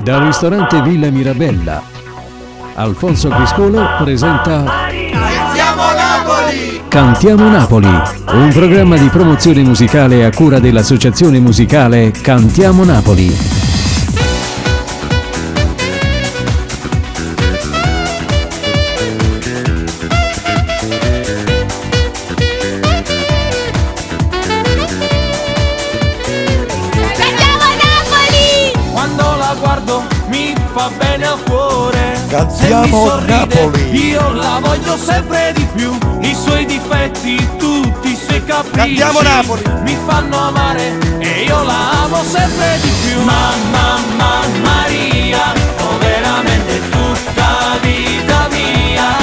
Dal ristorante Villa Mirabella, Alfonso Criscolo presenta Cantiamo Napoli! Cantiamo Napoli, un programma di promozione musicale a cura dell'associazione musicale Cantiamo Napoli. Fa bene al cuore, Cantiamo Napoli. Io la voglio sempre di più. I suoi difetti, tutti i suoi capricci, Cantiamo Napoli. Mi fanno amare e io la amo sempre di più. Mamma Maria, oh veramente tutta vita mia.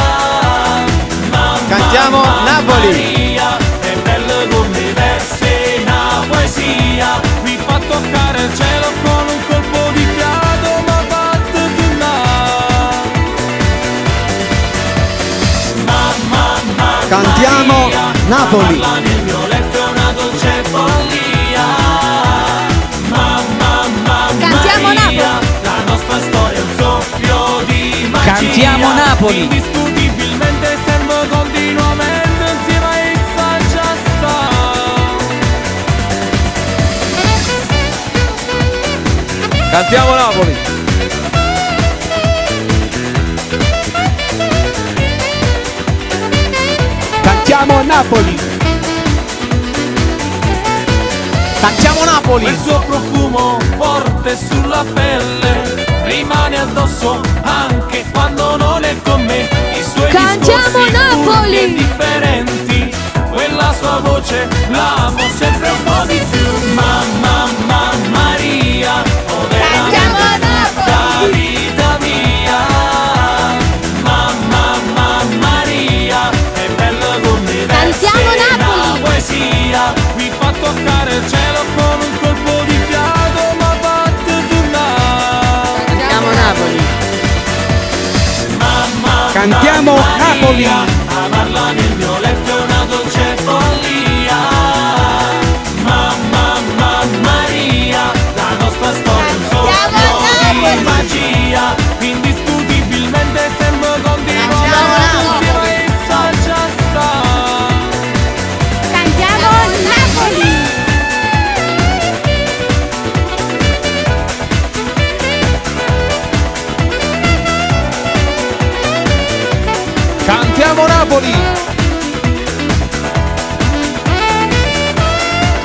Mamma Cantiamo Napoli. Maria, è bello come verse una poesia. Mi fa toccare il cielo con un colpo di fiato. Cantiamo Napoli. Nel mio letto è una dolce follia. Cantiamo Napoli. La nostra storia è un soffio di magia. Cantiamo Napoli. Indiscutibilmente servo continuamente insieme a essa già sta. Cantiamo Napoli. Cantiamo Napoli. Cantiamo Napoli. Il suo profumo forte sulla pelle rimane addosso anche quando non è con me. I suoi Cantiamo discorsi Napoli. e differenti, quella sua voce l'amo sempre un po' di più. Mamma Maria, oh Cantiamo veramente la Napoli. vita mia. Mamma Maria, è bello come Cantiamo verse una Napoli. poesia. Mi fa toccare il cielo con un colpo di fiato, ma batte sul naso. Cantiamo Napoli. Mamma Cantiamo Napoli. amarla nel mio letto è una dolce follia. Mamma Maria, la nostra storia è un Cantiamo soffio di Napoli. magia. Indiscutibilmente sembra continuamente Cantiamo insieme a essa già sta. Cantiamo Napoli. Cantiamo Napoli.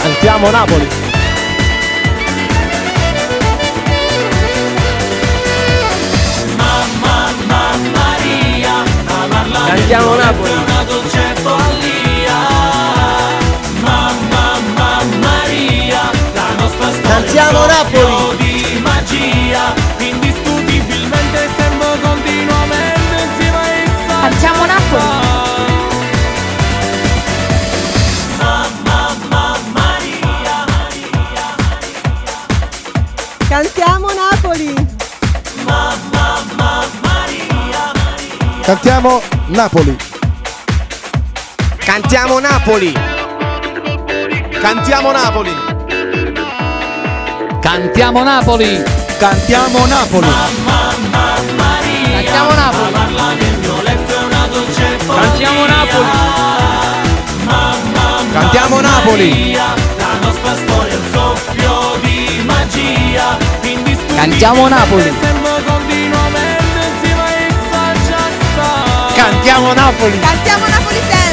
Cantiamo Napoli. Mamma Maria, amarla Cantiamo nel mio Napoli. letto è una dolce follia. Mamma Maria, la nostra storia Cantiamo è un Napoli. soffio di magia. Indiscutibilmente sembra continuamente insieme a essa. Cantiamo Napoli. Mamma Maria, Cantiamo Napoli! Mamma Maria. Cantiamo Napoli. Cantiamo Napoli. Cantiamo Napoli. Cantiamo Napoli. Cantiamo Napoli. Maria, Cantiamo Napoli. amarla nel mio letto è una dolce follia. Cantiamo Napoli. Cantiamo Napoli. Maria, la nostra storia è un soffio di magia. Indiscutibilmente Cantiamo Napoli. sembra continuamente insieme a essa già sta. Cantiamo Napoli. Cantiamo Napoli sempre!